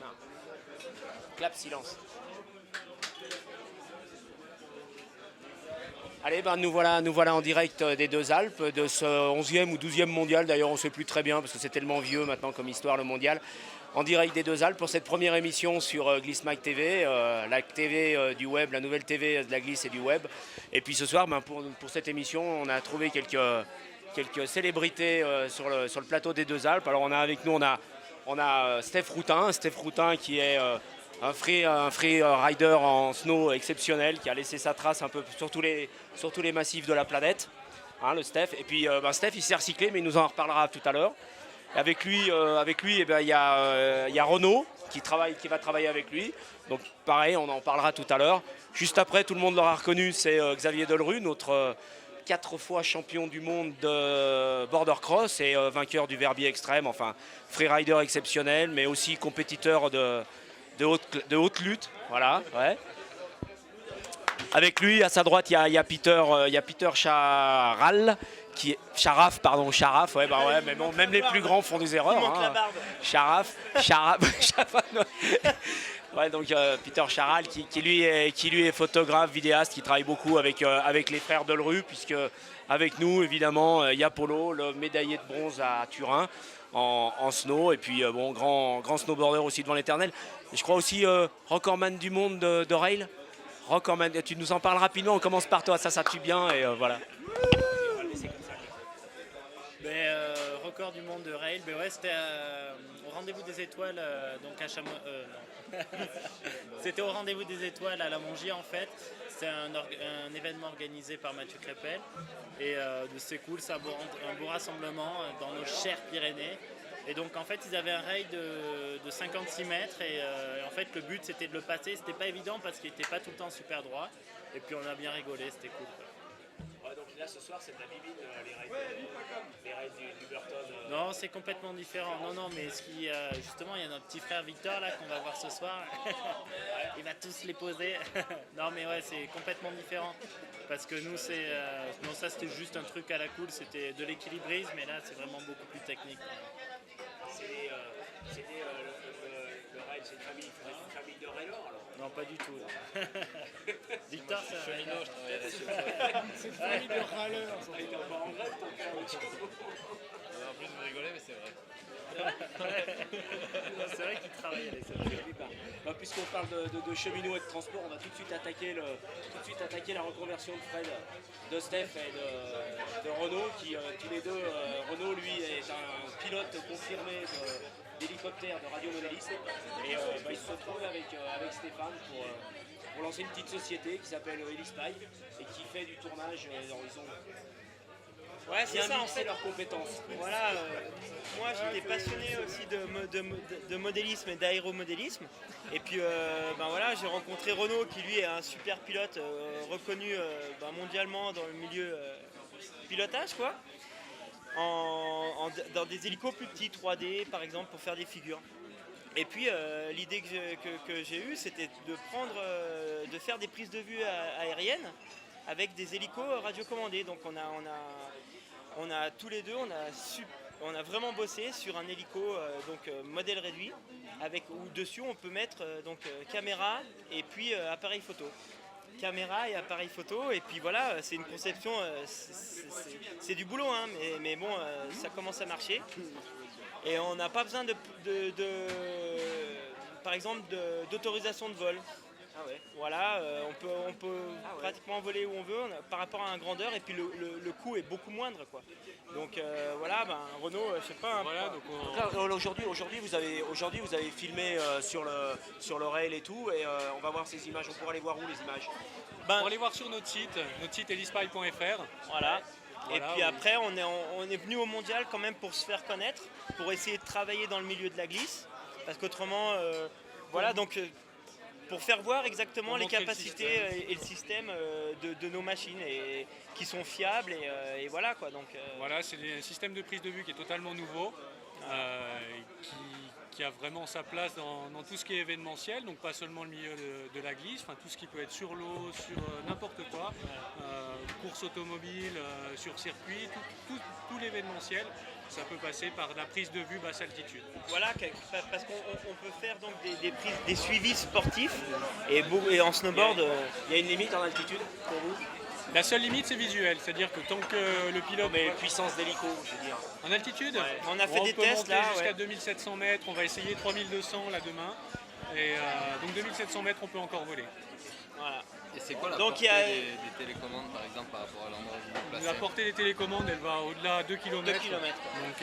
démarre. Clap, silence. Allez, ben nous voilà en direct des Deux Alpes, de ce 11e ou 12e mondial, d'ailleurs on ne sait plus très bien parce que c'est tellement vieux maintenant comme histoire le mondial. En direct des Deux Alpes pour cette première émission sur Glisse-Mag TV, la TV du web, la nouvelle TV de la glisse et du web. Et puis ce soir, ben, pour cette émission, on a trouvé quelques célébrités sur le plateau des Deux Alpes. Alors on a avec nous, on a Steph Routin qui est un free rider en snow exceptionnel qui a laissé sa trace un peu sur tous les massifs de la planète, hein, le Steph. Et puis Steph il s'est recyclé mais il nous en reparlera tout à l'heure. Avec lui, eh ben, il y a Renaud qui va travailler avec lui. Donc pareil, on en parlera tout à l'heure. Juste après, tout le monde l'aura reconnu, c'est Xavier Delerue, notre 4 fois champion du monde de border cross et vainqueur du Verbier extrême, enfin freerider exceptionnel, mais aussi compétiteur de haute lutte. Voilà, ouais. Avec lui, à sa droite, il y a Peter Charaf, ouais, bah ouais, mais bon, même les plus grands font des erreurs. Hein. Charaf. Ouais, donc Peter Charal qui lui est photographe, vidéaste, qui travaille beaucoup avec les frères Delerue, puisque avec nous, évidemment, il y a Polo, le médaillé de bronze à Turin en snow, et puis bon, grand snowboarder aussi devant l'éternel. Et je crois aussi recordman du monde de rail. Recordman, tu nous en parles rapidement, on commence par toi, ça tue bien, et voilà. Record du monde de rail, ouais, c'était au rendez-vous des étoiles, donc à Chamonix. C'était au rendez-vous des étoiles à la Mongie en fait. C'était un événement organisé par Mathieu Crépel et c'est cool, c'est un beau rassemblement dans nos chères Pyrénées. Et donc en fait ils avaient un rail de 56 mètres et en fait le but c'était de le passer. C'était pas évident parce qu'il n'était pas tout le temps super droit. Et puis on a bien rigolé, c'était cool. Ouais, donc là ce soir c'est de la bibine, les rails du Burton. Non, c'est complètement différent. Non, mais justement il y a notre petit frère Victor là qu'on va voir ce soir. Il va tous les poser. Non mais ouais, c'est complètement différent. Parce que nous non, ça c'était juste un truc à la cool, c'était de l'équilibrisme, mais là c'est vraiment beaucoup plus technique. Le rail, c'est une famille de railers alors? Non, pas du tout. Victor, je suis cheminot, je travaille à la Sûreté. C'est une famille de râleurs. Il est encore en grève, ton père. En plus, vous rigolez, mais c'est vrai. C'est vrai qu'il travaille à la Sûreté. Puisqu'on parle de cheminots et de transport, on va tout de suite attaquer la reconversion de Fred, de Steph et de Renaud, qui tous les deux, Renaud lui est un pilote confirmé d'hélicoptère de radiomodélisme, et il se retrouve avec Stéphane pour lancer une petite société qui s'appelle Helispy et qui fait du tournage d'horizon. Ouais, c'est ça en fait. Leurs compétences. Voilà, moi j'étais passionné aussi de modélisme et d'aéromodélisme. Et puis voilà, j'ai rencontré Renaud qui lui est un super pilote reconnu mondialement dans le milieu pilotage quoi. Dans des hélicos plus petits, 3D par exemple, pour faire des figures. Et puis l'idée que j'ai eue, c'était de faire des prises de vue aériennes avec des hélicos radiocommandés. Donc on a tous les deux, on a vraiment bossé sur un hélico modèle réduit, où dessus on peut mettre caméra et puis appareil photo. Caméra et appareil photo, et puis voilà, c'est une conception, c'est du boulot, hein, mais bon, ça commence à marcher. Et on n'a pas besoin par exemple, d'autorisation de vol. Ah ouais. Voilà, on peut pratiquement voler où on veut par rapport à un grandeur, et puis le coût est beaucoup moindre, quoi. Donc voilà, Renaud, je sais pas. Voilà, donc aujourd'hui vous avez filmé sur le rail et tout, et on va voir ces images. On pourra les voir où, les images? on va aller voir sur notre site helispy.fr. Voilà. Et puis après, on est venu au mondial quand même pour se faire connaître, pour essayer de travailler dans le milieu de la glisse, parce qu'autrement, voilà, donc pour faire voir exactement les capacités et le système de nos machines qui sont fiables et voilà quoi. Donc voilà, c'est un système de prise de vue qui est totalement nouveau, qui a vraiment sa place dans tout ce qui est événementiel, donc pas seulement le milieu de la glisse, enfin tout ce qui peut être sur l'eau, sur n'importe quoi, course automobile, sur circuit, tout l'événementiel, ça peut passer par la prise de vue basse altitude. Voilà, parce qu'on peut faire donc des suivis sportifs et en snowboard. Il y a une limite en altitude pour vous? La seule limite, c'est visuel, c'est-à-dire que tant que le pilote... Mais puissance d'hélico, je veux dire. En altitude, ouais. On a fait des peut tests monter là. Jusqu'à Ouais. 2700 mètres, on va essayer 3200 là demain. Et donc 2700 mètres, on peut encore voler. Voilà. Et c'est quoi la Donc, portée des télécommandes par exemple par rapport à l'endroit où vous vous placez? La portée des télécommandes, elle va au-delà de 2 km. 2 km. Donc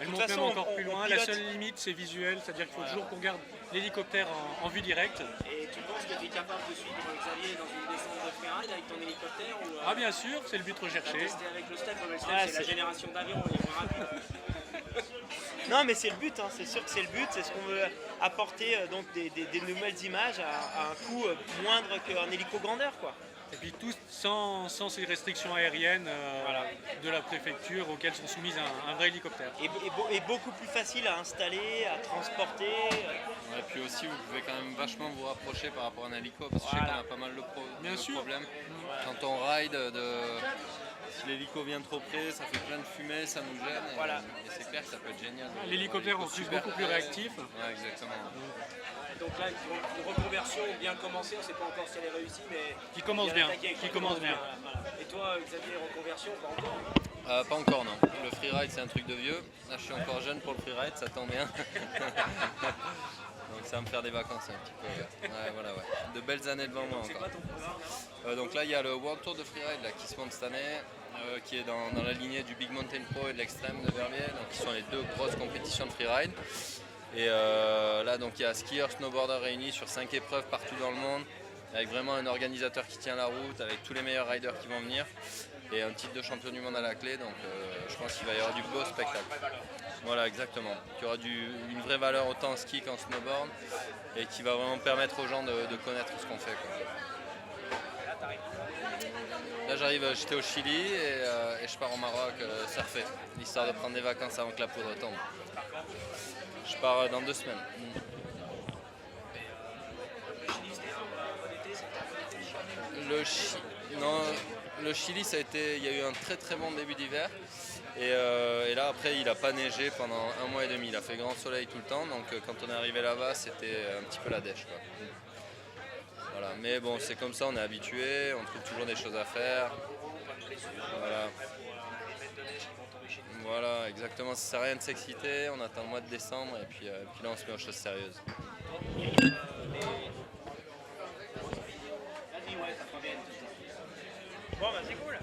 elle monte façon, même encore on plus loin. pilote. La seule limite, c'est visuel, c'est-à-dire qu'il faut toujours qu'on garde l'hélicoptère en vue directe. Et tu penses que tu es capable de suivre Xavier dans une descente de freeride avec ton hélicoptère ou, Ah bien sûr, c'est le but t'as recherché. testé avec le Step, le Step Ouais, c'est la c'est- génération d'avions, il est moins rapide. Non, mais c'est le but, hein, c'est sûr que c'est le but, c'est ce qu'on veut apporter donc des nouvelles images à un coût moindre qu'un hélico grandeur, quoi. Et puis tout sans ces restrictions aériennes Voilà. de la préfecture auxquelles sont soumises un vrai hélicoptère. Et beaucoup plus facile à installer, à transporter. Ouais, puis aussi vous pouvez quand même vachement vous rapprocher par rapport à un hélico parce que je sais Voilà. qu'on a pas mal Bien de sûr. problèmes. Quand on ride, si l'hélico vient trop près, ça fait plein de fumée, ça nous gêne. Et, Voilà. et c'est clair que ça peut être génial. L'hélicoptère en plus Super beaucoup plus à l'aise. réactif. Ouais, exactement. Donc là, une reconversion bien commencée, on ne sait pas encore si elle est réussie, mais Qui commence bien, attaquée, qui commence bien. Voilà. Et toi, Xavier, reconversion, pas encore? Pas encore non. Le freeride c'est un truc de vieux. Là je suis encore jeune pour le freeride, ça tombe bien. Donc ça va me faire des vacances un petit peu. Ouais, voilà, ouais. De belles années devant moi C'est encore. quoi ton programme? Donc là il y a le World Tour de freeride là, qui se monte cette année, qui est dans la lignée du Big Mountain Pro et de l'Extrême de Verbier, donc qui sont les deux grosses compétitions de freeride. Et là donc il y a skieurs, snowboarders réunis sur 5 épreuves partout dans le monde, avec vraiment un organisateur qui tient la route, avec tous les meilleurs riders qui vont venir, et un titre de champion du monde à la clé, donc je pense qu'il va y avoir du beau spectacle. Voilà, exactement. Qui aura une vraie valeur autant en ski qu'en snowboard, et qui va vraiment permettre aux gens de connaître ce qu'on fait, quoi. Là j'étais au Chili et je pars au Maroc surfer, histoire de prendre des vacances avant que la poudre tombe. Je pars dans 2 semaines. Le Chili, ça a été, il y a eu un très très bon début d'hiver. Et là après il n'a pas neigé pendant 1 mois et demi, il a fait grand soleil tout le temps, donc quand on est arrivé là-bas c'était un petit peu la dèche, quoi. Voilà. Mais bon c'est comme ça, on est habitué, on trouve toujours des choses à faire. Voilà, exactement, ça sert à rien de s'exciter, on attend le mois de décembre et puis là on se met aux choses sérieuses. Bon, bah c'est cool.